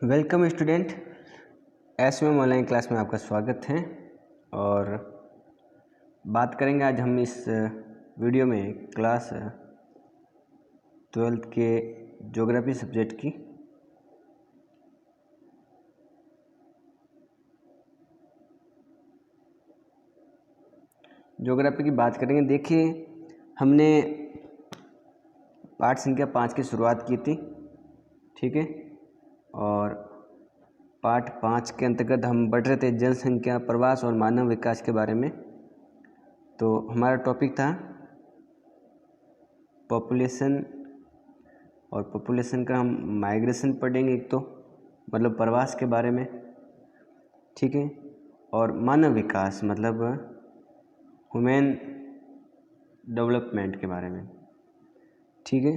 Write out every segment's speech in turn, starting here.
Welcome student, SM online class में आपका स्वागत है। और बात करेंगे आज हम इस वीडियो में क्लास 12th के ज्योग्राफी सब्जेक्ट की। ज्योग्राफी की बात करेंगे। देखिए, हमने पाठ संख्या 5 की शुरुआत की थी, ठीक है। और पाठ 5 के अंतर्गत हम बढ़ रहे थे जनसंख्या, प्रवास और मानव विकास के बारे में। तो हमारा टॉपिक था पॉपुलेशन, और पॉपुलेशन का हम माइग्रेशन पढ़ेंगे, एक तो मतलब प्रवास के बारे में, ठीक है। और मानव विकास मतलब ह्यूमन डेवलपमेंट के बारे में, ठीक है।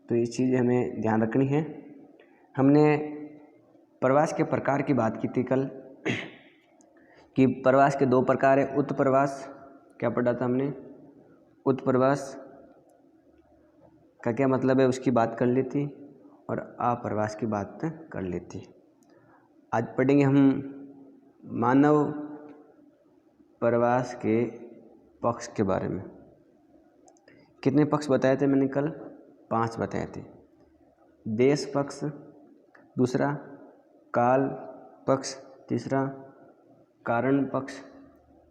तो ये चीज़ हमें ध्यान रखनी है। हमने प्रवास के प्रकार की बात की थी कल कि प्रवास के 2 प्रकार है। उत्तर प्रवास क्या पढ़ा था हमने, उत्तर प्रवास का क्या मतलब है उसकी बात कर ली थी, और अप्रवास की बात कर ली थी। आज पढ़ेंगे हम मानव प्रवास के पक्ष के बारे में। कितने पक्ष बताए थे मैंने कल? 5 बताए थे। देश पक्ष, दूसरा काल पक्ष, तीसरा कारण पक्ष,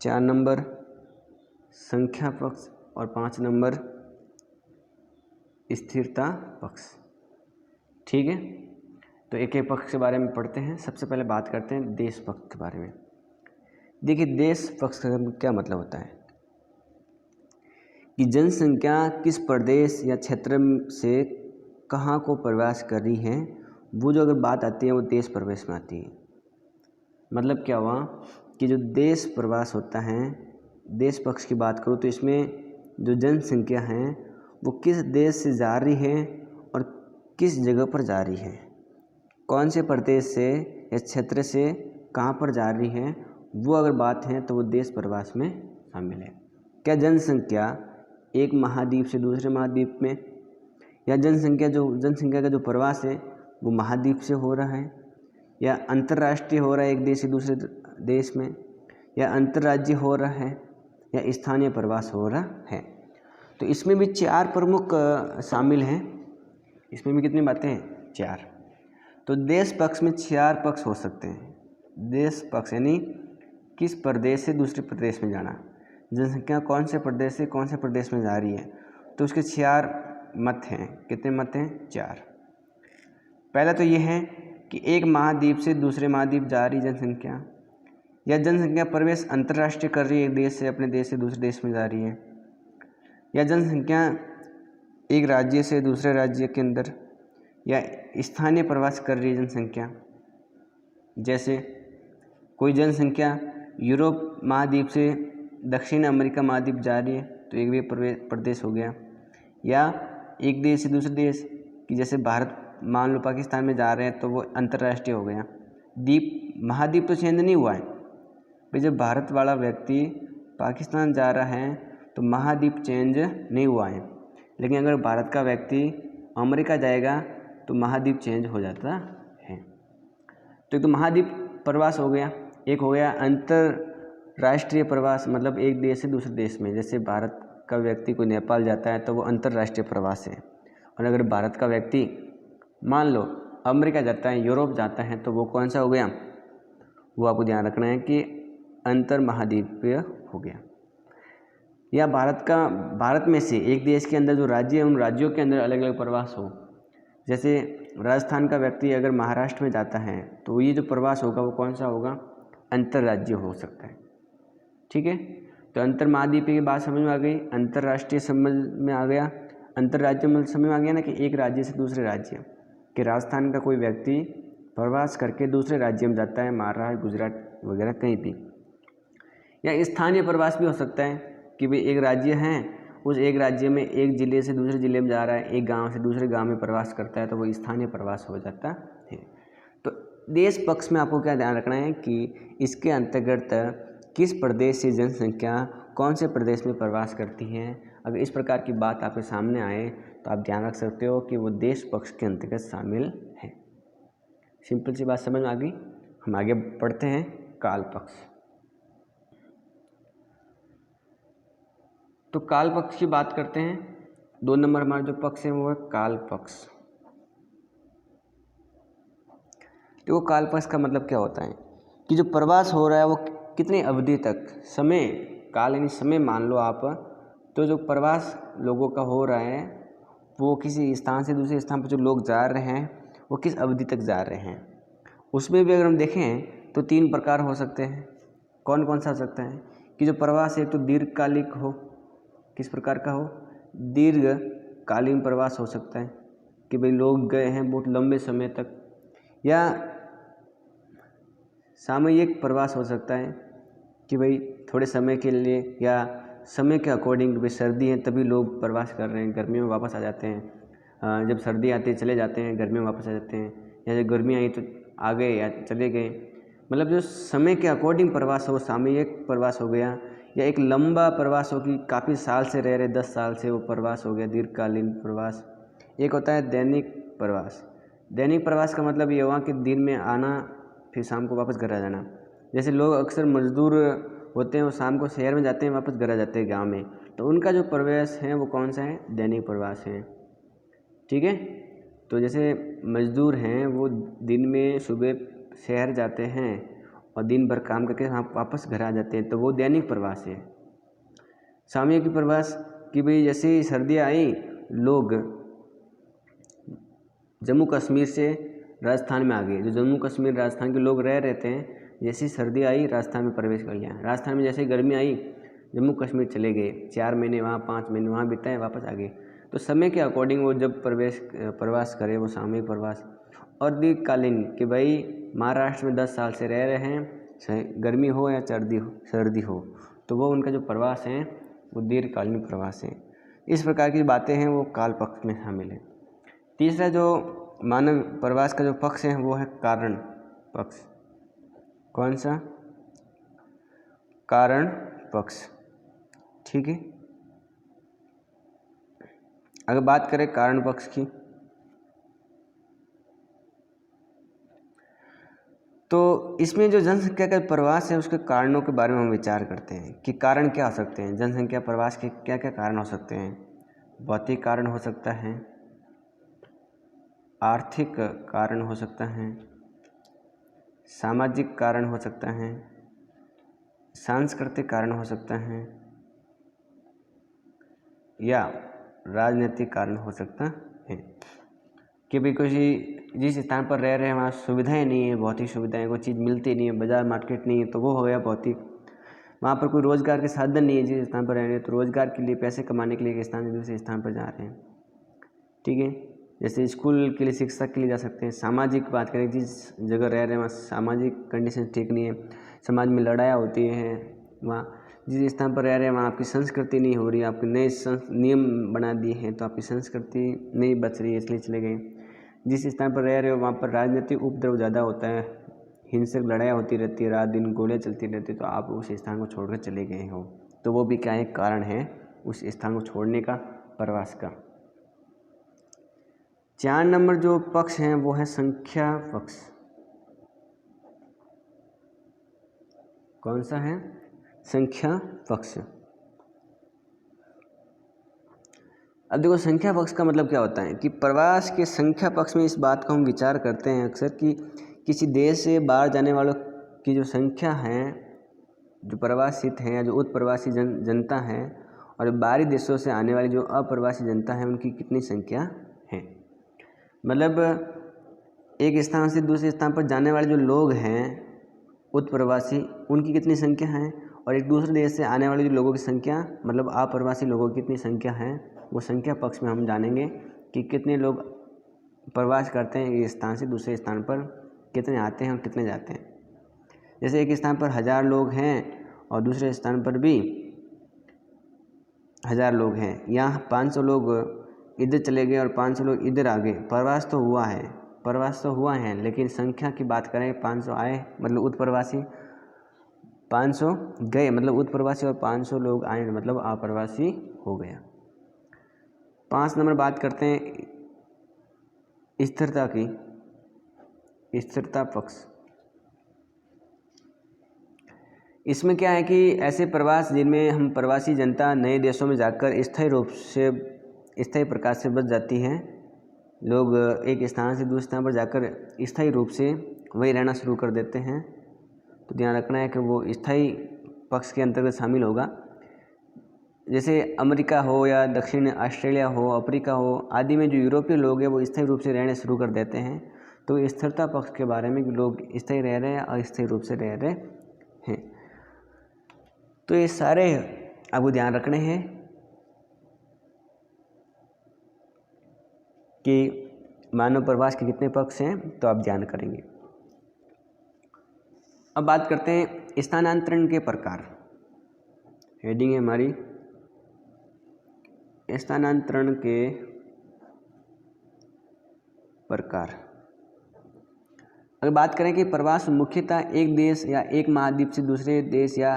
4 नंबर संख्या पक्ष, और 5 नंबर स्थिरता पक्ष, ठीक है। तो एक एक पक्ष के बारे में पढ़ते हैं। सबसे पहले बात करते हैं देश पक्ष के बारे में। देखिए, देश पक्ष का क्या मतलब होता है कि जनसंख्या किस प्रदेश या क्षेत्र से कहाँ को प्रवास कर रही है, वो जो अगर बात आती है वो देश प्रवेश में आती है। मतलब क्या हुआ कि जो देश प्रवास होता है, देश पक्ष की बात करूँ तो इसमें जो जनसंख्या है वो किस देश से जा रही है और किस जगह पर जा रही है, कौन से प्रदेश से या क्षेत्र से कहाँ पर जा रही है, वो अगर बात है तो वो देश प्रवास में शामिल है। क्या जनसंख्या एक महाद्वीप से दूसरे महाद्वीप में, या जनसंख्या का जो प्रवास है वो महाद्वीप से हो रहा है, या अंतर्राष्ट्रीय हो रहा है एक देश से दूसरे देश में, या अंतर्राज्यीय हो रहा है, या स्थानीय प्रवास हो रहा है। तो इसमें भी 4 प्रमुख शामिल हैं। इसमें भी कितनी बातें हैं? 4। तो देश पक्ष में 4 पक्ष हो सकते हैं। देश पक्ष यानी किस प्रदेश से दूसरे प्रदेश में जाना, जनसंख्या कौन से प्रदेश से कौन से प्रदेश में जा रही है, तो उसके 4 मत हैं। कितने मत हैं? 4। पहला तो ये है कि एक महाद्वीप से दूसरे महाद्वीप जा रही जनसंख्या, या जनसंख्या प्रवेश अंतर्राष्ट्रीय कर रही है, एक देश से अपने देश से दूसरे देश में जा रही है, या जनसंख्या एक राज्य से दूसरे राज्य के अंदर, या स्थानीय प्रवास कर रही है जनसंख्या। जैसे कोई जनसंख्या यूरोप महाद्वीप से दक्षिण अमेरिका महाद्वीप जा रही है तो एक भी प्रदेश हो गया, या एक देश से दूसरे देश कि जैसे भारत मान लो पाकिस्तान में जा रहे हैं तो वो अंतर्राष्ट्रीय हो गया। महाद्वीप तो चेंज नहीं हुआ है भाई। जब भारत वाला व्यक्ति पाकिस्तान जा रहा है तो महाद्वीप चेंज नहीं हुआ है, लेकिन अगर भारत का व्यक्ति अमेरिका जाएगा तो महाद्वीप चेंज हो जाता है। तो एक तो महाद्वीप प्रवास हो गया, एक हो गया अंतर्राष्ट्रीय प्रवास, मतलब एक देश से दूसरे देश में। जैसे भारत का व्यक्ति कोई नेपाल जाता है तो वो अंतर्राष्ट्रीय प्रवास है। और अगर भारत का व्यक्ति मान लो अमेरिका जाता है, यूरोप जाता है, तो वो कौन सा हो गया? वो आपको ध्यान रखना है कि अंतर महाद्वीपीय हो गया। या भारत में से एक देश के अंदर जो राज्य है उन राज्यों के अंदर अलग अलग प्रवास हो। जैसे राजस्थान का व्यक्ति अगर महाराष्ट्र में जाता है तो ये जो प्रवास होगा वो कौन सा होगा? अंतर्राज्यीय हो सकता है, ठीक है। तो अंतर महाद्वीपीय की बात समझ में आ गई, अंतर्राष्ट्रीय समझ में आ गया, अंतर्राज्य में समझ में आ गया ना कि एक राज्य से दूसरे राज्य, कि राजस्थान का कोई व्यक्ति प्रवास करके दूसरे राज्य में जाता है, महाराष्ट्र, गुजरात वगैरह कहीं भी। या स्थानीय प्रवास भी हो सकता है कि भाई एक राज्य है, उस एक राज्य में एक ज़िले से दूसरे ज़िले में जा रहा है, एक गांव से दूसरे गांव में प्रवास करता है, तो वो स्थानीय प्रवास हो जाता है। तो देश पक्ष में आपको क्या ध्यान रखना है कि इसके अंतर्गत किस प्रदेश से जनसंख्या कौन से प्रदेश में प्रवास करती है। अगर इस प्रकार की बात आपके सामने आए तो आप ध्यान रख सकते हो कि वो देश पक्ष के अंतर्गत शामिल है। सिंपल सी बात समझ में आ गई। हम आगे पढ़ते हैं काल पक्ष। तो काल पक्ष की बात करते हैं। 2 नंबर हमारा जो पक्ष है वो है काल पक्ष। तो काल पक्ष का मतलब क्या होता है कि जो प्रवास हो रहा है वो कितनी अवधि तक, समय काल यानी समय मान लो आप, तो जो प्रवास लोगों का हो रहा है वो किसी स्थान से दूसरे स्थान पर जो लोग जा रहे हैं वो किस अवधि तक जा रहे हैं। उसमें भी अगर हम देखें तो 3 प्रकार हो सकते हैं। कौन कौन सा हो सकता है कि जो प्रवास एक तो दीर्घकालिक हो, किस प्रकार का हो, दीर्घकालीन प्रवास हो सकता है कि भाई लोग गए हैं बहुत लंबे समय तक, या सामयिक प्रवास हो सकता है कि भाई थोड़े समय के लिए या समय के अकॉर्डिंग, भाई सर्दी है तभी लोग प्रवास कर रहे हैं, गर्मियों में वापस आ जाते हैं, जब सर्दी आती है चले जाते हैं, गर्मियों में वापस आ जाते हैं, या जब गर्मी आई तो आ गए या चले गए। मतलब जो समय के अकॉर्डिंग प्रवास हो वो सामयिक प्रवास हो गया, या एक लंबा प्रवास हो कि काफ़ी साल से रह रहे 10 साल से वो प्रवास हो गया दीर्घकालीन प्रवास। एक होता है दैनिक प्रवास। दैनिक प्रवास का मतलब ये हुआ कि दिन में आना फिर शाम को वापस घर आ जाना। जैसे लोग अक्सर मजदूर होते हैं वो शाम को शहर में जाते हैं वापस घर आ जाते हैं गांव में, तो उनका जो प्रवास है वो कौन सा है, दैनिक प्रवास है। ठीक है। तो जैसे मजदूर हैं वो दिन में सुबह शहर जाते हैं और दिन भर काम करके वापस घर आ जाते हैं, तो वो दैनिक प्रवास है। सामयिक प्रवास कि भाई जैसे ही सर्दियाँ आई लोग जम्मू कश्मीर से राजस्थान में आ गए, जो जम्मू कश्मीर राजस्थान के लोग रह रहते हैं, जैसी सर्दी आई राजस्थान में प्रवेश कर लिया, राजस्थान में जैसे गर्मी आई जम्मू कश्मीर चले गए, 4 महीने वहाँ 5 महीने वहाँ बिताए वापस आ गए। तो समय के अकॉर्डिंग वो जब प्रवास करे वो सामयिक प्रवास। और दीर्घकालीन कि भाई महाराष्ट्र में 10 साल से रह रहे हैं, गर्मी हो या सर्दी हो, तो वो उनका जो प्रवास है वो दीर्घकालीन प्रवास है। इस प्रकार की बातें हैं वो काल पक्ष में शामिल है। तीसरा जो मानव प्रवास का जो पक्ष है वो है कारण पक्ष। कौन सा, कारण पक्ष। ठीक है। अगर बात करें कारण पक्ष की तो इसमें जो जनसंख्या का प्रवास है उसके कारणों के बारे में हम विचार करते हैं कि कारण क्या हो सकते हैं, जनसंख्या प्रवास के क्या क्या कारण हो सकते हैं। भौतिक कारण हो सकता है, आर्थिक कारण हो सकता है, सामाजिक कारण हो सकता है, सांस्कृतिक कारण हो सकता है, या राजनीतिक कारण हो सकता है कि भाई किसी जिस स्थान पर रह रहे हैं वहाँ सुविधाएं नहीं है, भौतिक सुविधाएं, कोई चीज़ मिलती नहीं है, बाजार मार्केट नहीं है, तो वो हो गया भौतिक। वहाँ पर कोई रोज़गार के साधन नहीं है, जिस स्थान पर रह रहे हैं तो रोज़गार के लिए पैसे कमाने के लिए एक स्थान से दूसरे स्थान पर जा रहे हैं। ठीक है। जैसे स्कूल के लिए, शिक्षा के लिए जा सकते हैं। सामाजिक बात करें, जिस जगह रह रहे हैं वहाँ सामाजिक कंडीशन ठीक नहीं है, समाज में लड़ाइयाँ होती हैं, वहाँ जिस स्थान पर रह रहे हैं वहाँ आपकी संस्कृति नहीं हो रही, आपके नए नियम बना दिए हैं तो आपकी संस्कृति नहीं बच रही है इसलिए चले गए। जिस स्थान पर रह रहे हो वहाँ पर राजनीतिक उपद्रव ज़्यादा होता है, हिंसक लड़ाइयाँ होती रहती है, रात दिन गोलियाँ चलती रहती है, तो आप उस स्थान को छोड़कर चले गए हो, तो वो भी क्या एक कारण है उस स्थान को छोड़ने का, प्रवास का। 4 नंबर जो पक्ष हैं वो है संख्या पक्ष। कौन सा है, संख्या पक्ष। अब देखो संख्या पक्ष का मतलब क्या होता है कि प्रवास के संख्या पक्ष में इस बात को हम विचार करते हैं अक्सर कि किसी देश से बाहर जाने वालों की जो संख्या है, जो प्रवासित हैं या जो उत्प्रवासी जनता है, और बाहरी देशों से आने वाली जो अप्रवासी जनता है उनकी कितनी संख्या है। मतलब एक स्थान से दूसरे स्थान पर जाने वाले जो लोग हैं उत्प्रवासी, उनकी कितनी संख्या है, और एक दूसरे देश से आने वाले जो लोगों की संख्या मतलब अप्रवासी लोगों की कितनी संख्या है, वो संख्या पक्ष में हम जानेंगे कि कितने लोग प्रवास करते हैं एक स्थान से दूसरे स्थान पर, कितने आते हैं और कितने जाते हैं। जैसे एक स्थान पर 1000 लोग हैं और दूसरे स्थान पर भी 1000 लोग हैं, यहाँ 500 लोग इधर चले गए और 500 लोग इधर आ गए, प्रवास तो हुआ है, लेकिन संख्या की बात करें 500 आए मतलब उत्प्रवासी, 500 गए मतलब उत्प्रवासी, और 500 लोग आए मतलब अप्रवासी हो गया। 5 नंबर बात करते हैं स्थिरता की। स्थिरता पक्ष। इसमें क्या है कि ऐसे प्रवास जिनमें हम प्रवासी जनता नए देशों में जाकर स्थायी प्रकार से बच जाती हैं। लोग एक स्थान से दूसरे स्थान पर जाकर स्थायी रूप से वहीं रहना शुरू कर देते हैं। तो ध्यान रखना है कि वो स्थायी पक्ष के अंतर्गत शामिल होगा। जैसे अमेरिका हो या दक्षिण ऑस्ट्रेलिया हो, अफ्रीका हो आदि में जो यूरोपीय लोग हैं वो स्थायी रूप से रहने शुरू कर देते हैं। तो स्थिरता पक्ष के बारे में कि लोग स्थायी रह रहे हैं, अस्थायी रूप से रह रहे हैं। तो ये सारे आपको ध्यान रखने हैं कि मानव प्रवास के कितने पक्ष हैं, तो आप ध्यान करेंगे। अब बात करते हैं स्थानांतरण के प्रकार। हेडिंग है हमारी स्थानांतरण के प्रकार। अगर बात करें कि प्रवास मुख्यतः एक देश या एक महाद्वीप से दूसरे देश या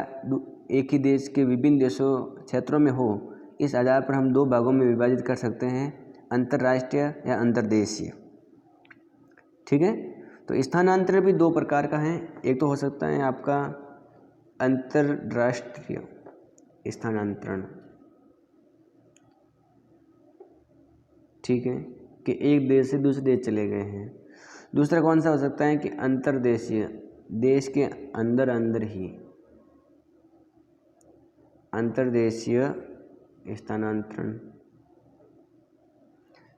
एक ही देश के विभिन्न देशों क्षेत्रों में हो, इस आधार पर हम दो भागों में विभाजित कर सकते हैं, अंतर्राष्ट्रीय या अंतर्देशीय। ठीक है, तो स्थानांतरण भी दो प्रकार का है। एक तो हो सकता है आपका अंतर्राष्ट्रीय स्थानांतरण, ठीक है, कि एक देश से दूसरे देश चले गए हैं। दूसरा कौन सा हो सकता है कि अंतर्देशीय, देश के अंदर अंदर ही अंतर्देशीय स्थानांतरण।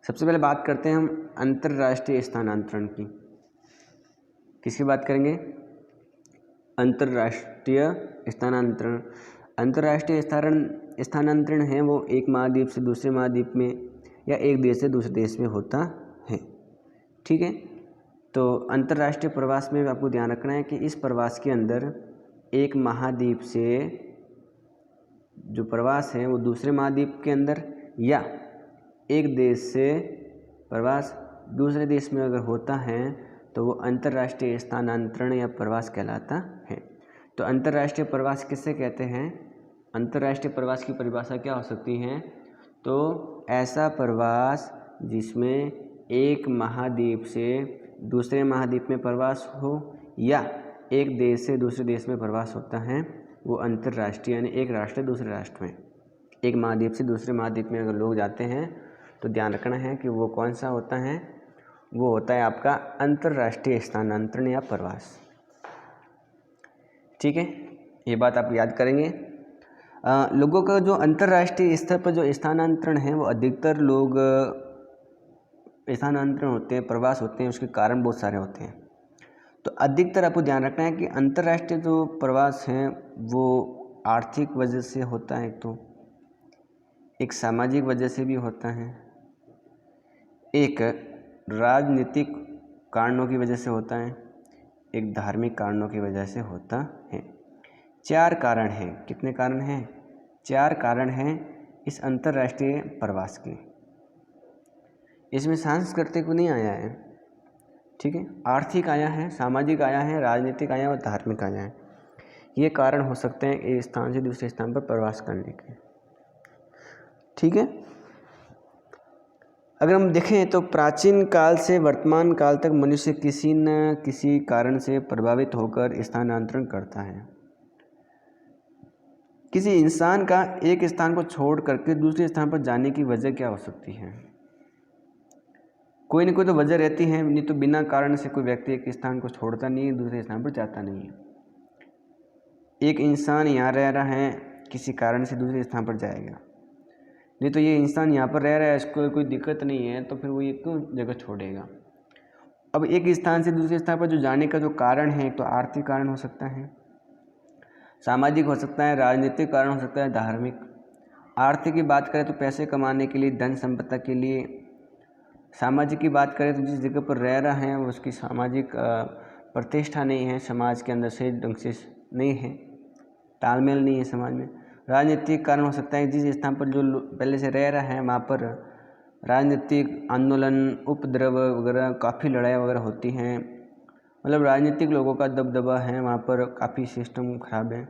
सबसे पहले बात करते हैं हम अंतर्राष्ट्रीय स्थानांतरण की। किसकी बात करेंगे? अंतर्राष्ट्रीय स्थानांतरण। अंतर्राष्ट्रीय स्थानांतरण है वो एक महाद्वीप से दूसरे महाद्वीप में या एक देश से दूसरे देश में होता है। ठीक है, तो अंतर्राष्ट्रीय प्रवास में आपको ध्यान रखना है कि इस प्रवास के अंदर एक महाद्वीप से जो प्रवास है वो दूसरे महाद्वीप के अंदर या एक देश से प्रवास दूसरे देश में अगर होता है तो वो अंतर्राष्ट्रीय स्थानांतरण या प्रवास कहलाता है। तो अंतर्राष्ट्रीय प्रवास किससे कहते हैं? अंतर्राष्ट्रीय प्रवास की परिभाषा क्या हो सकती है? तो ऐसा प्रवास जिसमें एक महाद्वीप से दूसरे महाद्वीप में प्रवास हो या एक देश से दूसरे देश में प्रवास होता है, वो अंतर्राष्ट्रीय, यानी एक राष्ट्र दूसरे राष्ट्र में, एक महाद्वीप से दूसरे महाद्वीप में अगर लोग जाते हैं तो ध्यान रखना है कि वो कौन सा होता है, वो होता है आपका अंतर्राष्ट्रीय स्थानांतरण या प्रवास। ठीक है, ये बात आप याद करेंगे। लोगों का जो अंतर्राष्ट्रीय स्तर पर जो स्थानांतरण है वो अधिकतर लोग स्थानांतरण होते हैं, प्रवास होते हैं, उसके कारण बहुत सारे होते हैं। तो अधिकतर आपको ध्यान रखना है कि अंतर्राष्ट्रीय जो प्रवास हैं वो आर्थिक वजह से होता है, तो एक सामाजिक वजह से भी होता है, एक राजनीतिक कारणों की वजह से होता है, एक धार्मिक कारणों की वजह से होता है। 4 कारण हैं। कितने कारण हैं? 4 कारण हैं इस अंतर्राष्ट्रीय प्रवास के। इसमें सांस्कृतिक नहीं आया है, ठीक है, आर्थिक आया है, सामाजिक आया है, राजनीतिक आया और धार्मिक आया है। ये कारण हो सकते हैं एक स्थान से दूसरे स्थान पर प्रवास करने के। ठीक है, अगर हम देखें तो प्राचीन काल से वर्तमान काल तक मनुष्य किसी न किसी कारण से प्रभावित होकर स्थानांतरण करता है। किसी इंसान का एक स्थान को छोड़ करके दूसरे स्थान पर जाने की वजह क्या हो सकती है? कोई न कोई तो वजह रहती है, नहीं तो बिना कारण से कोई व्यक्ति एक स्थान को छोड़ता नहीं है, दूसरे स्थान पर जाता नहीं है। एक इंसान यहाँ रह रहा है, किसी कारण से दूसरे स्थान पर जाएगा, नहीं तो ये इंसान यहाँ पर रह रहा है, इसको कोई दिक्कत नहीं है, तो फिर वो ये क्यों जगह छोड़ेगा। अब एक स्थान से दूसरे स्थान पर जो जाने का जो कारण है, तो आर्थिक कारण हो सकता है, सामाजिक हो सकता है, राजनीतिक कारण हो सकता है, धार्मिक। आर्थिक की बात करें तो पैसे कमाने के लिए, धन संपदा के लिए। सामाजिक की बात करें तो जिस जगह पर रह रहा है उसकी सामाजिक प्रतिष्ठा नहीं है, समाज के अंदर सही ढंग से नहीं है, तालमेल नहीं है समाज में। राजनीतिक कारण हो सकता है जिस स्थान पर जो पहले से रह रहा है वहाँ पर राजनीतिक आंदोलन, उपद्रव वगैरह, काफ़ी लड़ाई वगैरह होती हैं, मतलब राजनीतिक लोगों का दबदबा है वहाँ पर, काफ़ी सिस्टम खराब है।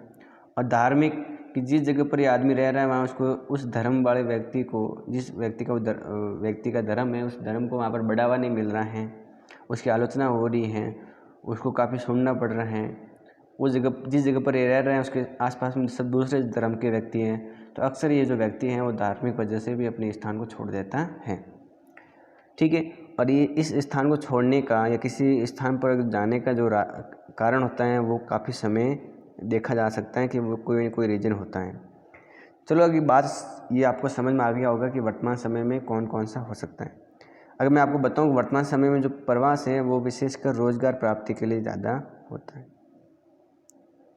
और धार्मिक कि जिस जगह पर ये आदमी रह रहा है वहाँ उसको, उस धर्म वाले व्यक्ति को, जिस व्यक्ति का धर्म है, उस धर्म को वहाँ पर बढ़ावा नहीं मिल रहा है, उसकी आलोचना हो रही है, उसको काफ़ी सुनना पड़ रहा है, उस जगह जिस जगह पर ये रह रहे हैं उसके आसपास में सब दूसरे धर्म के व्यक्ति हैं, तो अक्सर ये जो व्यक्ति हैं वो धार्मिक वजह से भी अपने स्थान को छोड़ देता है। ठीक है। और ये इस स्थान को छोड़ने का या किसी स्थान पर जाने का जो कारण होता है वो काफ़ी समय देखा जा सकता है कि वो कोई कोई रीज़न होता है। चलो अगली बात ये आपको समझ में आ गया होगा कि वर्तमान समय में कौन कौन सा हो सकता है। अगर मैं आपको बताऊं वर्तमान समय में जो प्रवास है वो विशेषकर रोज़गार प्राप्ति के लिए ज़्यादा होता है।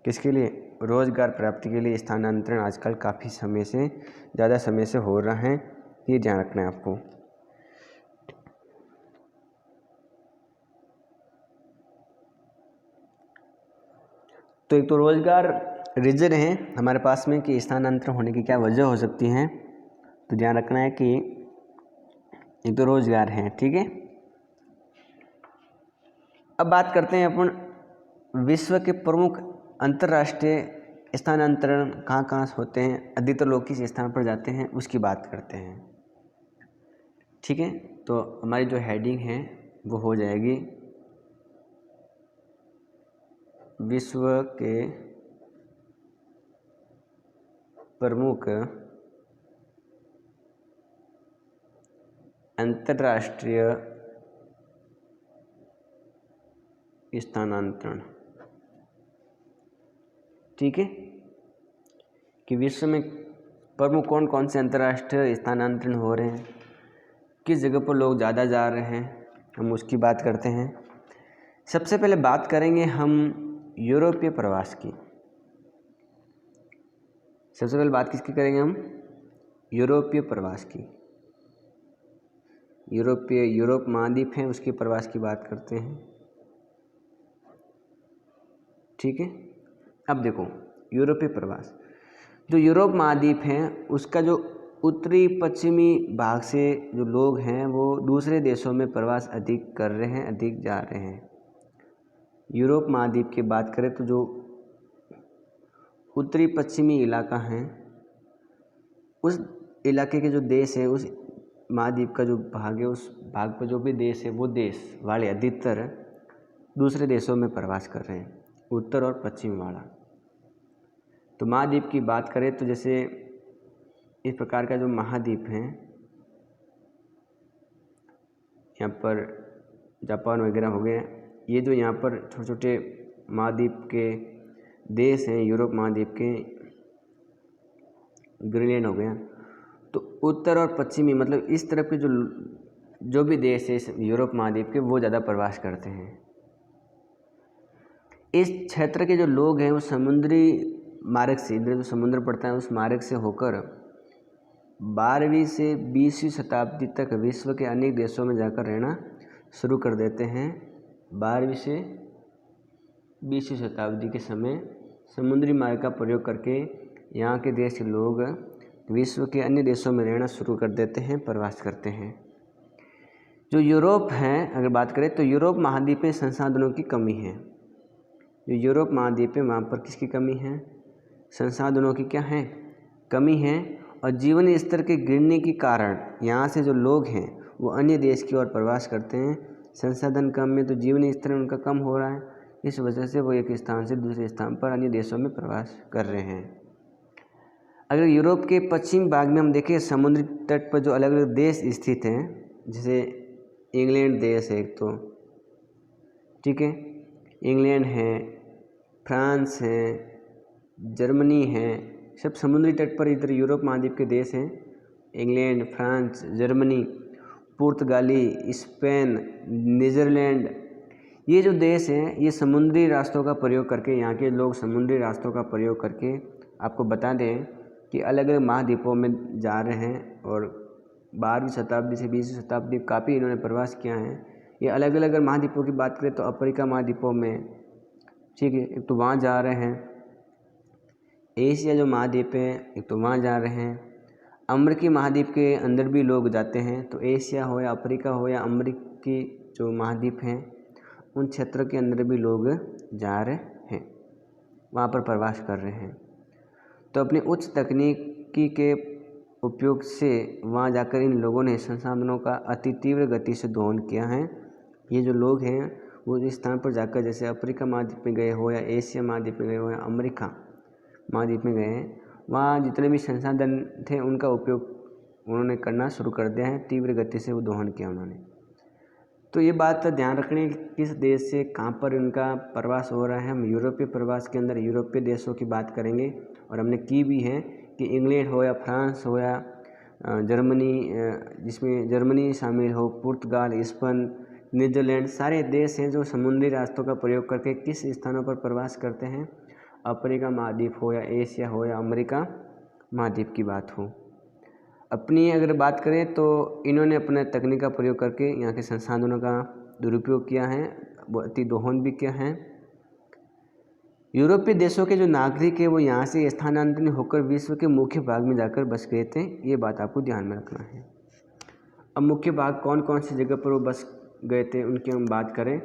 किसके लिए? रोज़गार प्राप्ति के लिए स्थानांतरण आजकल काफ़ी समय से ज़्यादा समय से हो रहा है, ये ध्यान रखना है आपको। तो एक तो रोज़गार रीजन है हमारे पास में कि स्थानांतरण होने की क्या वजह हो सकती हैं, तो ध्यान रखना है कि एक तो रोज़गार है। ठीक है। अब बात करते हैं अपन विश्व के प्रमुख अंतर्राष्ट्रीय स्थानांतरण कहाँ कहाँ होते हैं, अधिकतर लोग किस स्थान पर जाते हैं उसकी बात करते हैं। ठीक है। तो हमारी जो हेडिंग है वो हो जाएगी विश्व के प्रमुख अंतर्राष्ट्रीय स्थानांतरण। ठीक है। कि विश्व में प्रमुख कौन कौन से अंतर्राष्ट्रीय स्थानांतरण हो रहे हैं, किस जगह पर लोग ज़्यादा जा रहे हैं, हम उसकी बात करते हैं। सबसे पहले बात करेंगे हम यूरोपीय प्रवास की। सबसे पहले बात किसकी करेंगे हम? यूरोपीय प्रवास की। यूरोप महाद्वीप है उसके प्रवास की बात करते हैं। ठीक है। अब देखो यूरोपीय प्रवास, जो यूरोप महाद्वीप है उसका जो उत्तरी पश्चिमी भाग से जो लोग हैं वो दूसरे देशों में प्रवास अधिक कर रहे हैं, अधिक जा रहे हैं। यूरोप महाद्वीप की बात करें तो जो उत्तरी पश्चिमी इलाका है उस इलाके के जो देश है, उस महाद्वीप का जो भाग है, उस भाग पर जो भी देश है वो देश वाले अधिकतर दूसरे देशों में प्रवास कर रहे हैं, उत्तर और पश्चिम वाला। तो महाद्वीप की बात करें तो जैसे इस प्रकार का जो महाद्वीप है, यहाँ पर जापान वगैरह हो गया, ये जो यहाँ पर छोटे छोटे महाद्वीप के देश हैं, यूरोप महाद्वीप के, ग्रीनलैंड हो गया, तो उत्तर और पश्चिमी मतलब इस तरफ के जो भी देश है इस यूरोप महाद्वीप के वो ज़्यादा प्रवास करते हैं। इस क्षेत्र के जो लोग हैं वो समुद्री मार्ग से, इधर जो समुद्र पड़ता है उस मार्ग से होकर 12वीं से 20वीं शताब्दी तक विश्व के अनेक देशों में जाकर रहना शुरू कर देते हैं। 12वीं से 20वीं शताब्दी के समय समुद्री मार्ग का प्रयोग करके यहाँ के देश के लोग विश्व के अन्य देशों में रहना शुरू कर देते हैं, प्रवास करते हैं। जो यूरोप है अगर बात करें तो यूरोप महाद्वीप में संसाधनों की कमी है। जो यूरोप महाद्वीप है वहाँ पर किसकी कमी है? संसाधनों की क्या है? कमी है। और जीवन स्तर के गिरने के कारण यहाँ से जो लोग हैं वो अन्य देश की ओर प्रवास करते हैं। संसाधन कम में तो जीवन स्तर उनका कम हो रहा है, इस वजह से वो एक स्थान से दूसरे स्थान पर अन्य देशों में प्रवास कर रहे हैं। अगर यूरोप के पश्चिम भाग में हम देखें समुद्री तट पर जो अलग अलग देश स्थित हैं, जैसे इंग्लैंड देश है एक तो, ठीक है, इंग्लैंड है, फ्रांस है, जर्मनी है, सब समुद्री तट पर इधर यूरोप महाद्वीप के देश हैं। इंग्लैंड, फ्रांस, जर्मनी, पुर्तगाली, स्पेन, नीदरलैंड, ये जो देश हैं ये समुद्री रास्तों का प्रयोग करके, यहाँ के लोग समुद्री रास्तों का प्रयोग करके आपको बता दें कि अलग अलग महाद्वीपों में जा रहे हैं। और 12वीं शताब्दी से 20वीं शताब्दी काफ़ी इन्होंने प्रवास किया है। ये अलग अलग अगर महाद्वीपों की बात करें तो अफ्रीका महाद्वीपों में, ठीक है, एक तो वहाँ जा रहे हैं। एशिया जो महाद्वीप है एक तो वहाँ जा रहे हैं। अमेरिकी महाद्वीप के अंदर भी लोग जाते हैं, तो एशिया हो या अफ्रीका हो या अमेरिकी जो महाद्वीप हैं उन क्षेत्रों के अंदर भी लोग जा रहे हैं, वहाँ पर प्रवास कर रहे हैं। तो अपनी उच्च तकनीकी के उपयोग से वहाँ जाकर इन लोगों ने संसाधनों का अति तीव्र गति से दोहन किया है, ये जो लोग हैं वो इस स्थान पर जाकर जैसे अफ्रीका महाद्वीप में गए हो या एशिया महाद्वीप में गए हो या अमेरिका महाद्वीप में गए हैं, वहाँ जितने भी संसाधन थे उनका उपयोग उन्होंने करना शुरू कर दिया है, तीव्र गति से वो दोहन किया उन्होंने। तो ये बात ध्यान रखने की किस देश से कहाँ पर उनका प्रवास हो रहा है। हम यूरोपीय प्रवास के अंदर यूरोपीय देशों की बात करेंगे और हमने की भी है कि इंग्लैंड हो या फ्रांस हो या जर्मनी, जिसमें जर्मनी शामिल हो, पुर्तगाल, स्पेन, नीदरलैंड, सारे देश हैं जो समुद्री रास्तों का प्रयोग करके किस स्थानों पर प्रवास करते हैं। अफ्रीका महाद्वीप हो या एशिया हो या अमेरिका महाद्वीप की बात हो। अपनी अगर बात करें तो इन्होंने अपने तकनीक का प्रयोग करके यहाँ के संसाधनों का दुरुपयोग किया है, अति दोहन भी किया है। यूरोपीय देशों के जो नागरिक है वो यहाँ से स्थानांतरित होकर विश्व के मुख्य भाग में जाकर बस गए थे, ये बात आपको ध्यान में रखना है। अब मुख्य भाग कौन कौन सी जगह पर वो बस गए थे उनकी हम बात करें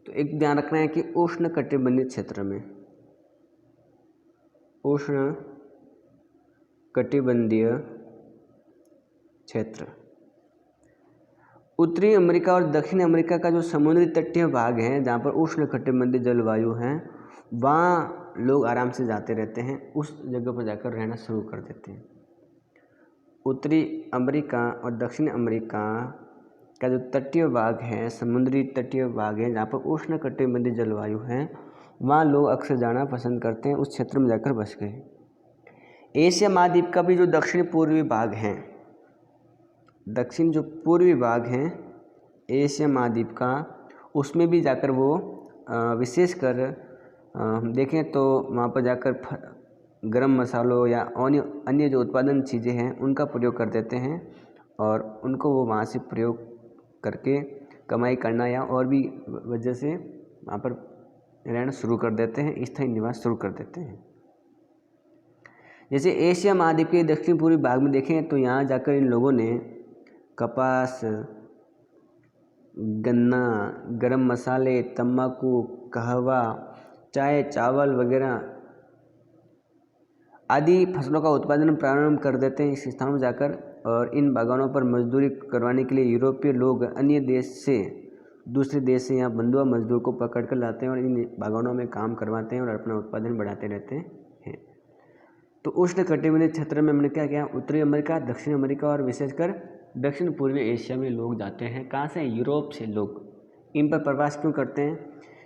तो एक ध्यान रखना है कि उष्ण कटिबंधीय क्षेत्र में, उष्ण कटिबंधीय क्षेत्र, उत्तरी अमेरिका और दक्षिण अमेरिका का जो समुद्री तटीय भाग है जहाँ पर उष्ण कटिबंधीय जलवायु है, वहाँ लोग आराम से जाते रहते हैं, उस जगह पर जाकर रहना शुरू कर देते हैं। उत्तरी अमेरिका और दक्षिण अमेरिका का जो तटीय भाग है, समुद्री तटीय भाग है जहाँ पर उष्ण कटिबंधीय जलवायु है, वहाँ लोग अक्सर जाना पसंद करते हैं, उस क्षेत्र में जाकर बस गए। एशिया महाद्वीप का भी जो दक्षिण पूर्वी भाग है, दक्षिण जो पूर्वी भाग है एशिया महाद्वीप का, उसमें भी जाकर वो विशेषकर हम देखें तो वहाँ पर जाकर गरम मसालों या अन्य जो उत्पादन चीज़ें हैं उनका प्रयोग कर देते हैं और उनको वो वहाँ से प्रयोग करके कमाई करना या और भी वजह से वहाँ पर रहना शुरू कर देते हैं, स्थायी निवास शुरू कर देते हैं। जैसे एशिया महाद्वीप के दक्षिण पूर्वी भाग में देखें तो यहाँ जाकर इन लोगों ने कपास, गन्ना, गरम मसाले, तंबाकू, कहवा, चाय, चावल वगैरह आदि फसलों का उत्पादन प्रारंभ कर देते हैं इस स्थान में जाकर। और इन बागानों पर मजदूरी करवाने के लिए यूरोपीय लोग अन्य देश से, दूसरे देश से यहाँ बंधुआ मजदूर को पकड़ कर लाते हैं और इन बागानों में काम करवाते हैं और अपना उत्पादन बढ़ाते रहते हैं। तो उष्ण कटिबंधीय क्षेत्र में हमने क्या किया, उत्तरी अमेरिका, दक्षिण अमेरिका और विशेषकर दक्षिण पूर्वी एशिया में लोग जाते हैं। कहाँ से? यूरोप से लोग इन पर प्रवास क्यों करते हैं?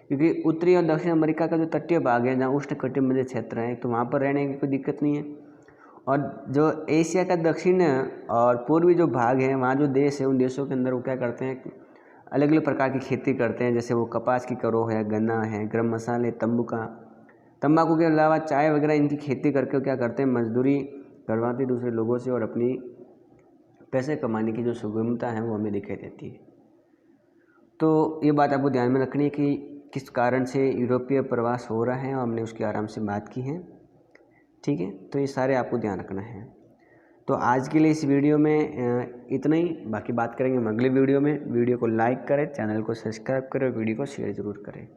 क्योंकि उत्तरी और दक्षिण अमेरिका का जो तटीय भाग है जहाँ उष्ण कटिबंधीय क्षेत्र है, तो वहाँ पर रहने की कोई दिक्कत नहीं है। और जो एशिया का दक्षिण और पूर्वी जो भाग है, वहाँ जो देश है, उन देशों के अंदर वो क्या करते हैं, अलग अलग प्रकार की खेती करते हैं। जैसे वो कपास की करो है, गन्ना है, गरम मसाले, तंबाकू के अलावा चाय वगैरह, इनकी खेती करके क्या करते हैं, मजदूरी करवाते दूसरे लोगों से और अपनी पैसे कमाने की जो सुगमता है वो हमें दिखाई देती है। तो ये बात आपको ध्यान में रखनी है कि किस कारण से यूरोपीय प्रवास हो रहा है और हमने उसकी आराम से बात की है। ठीक है, तो ये सारे आपको ध्यान रखना है। तो आज के लिए इस वीडियो में इतना ही, बाकी बात करेंगे हम अगले वीडियो में। वीडियो को लाइक करें, चैनल को सब्सक्राइब करें, वीडियो को शेयर ज़रूर करें।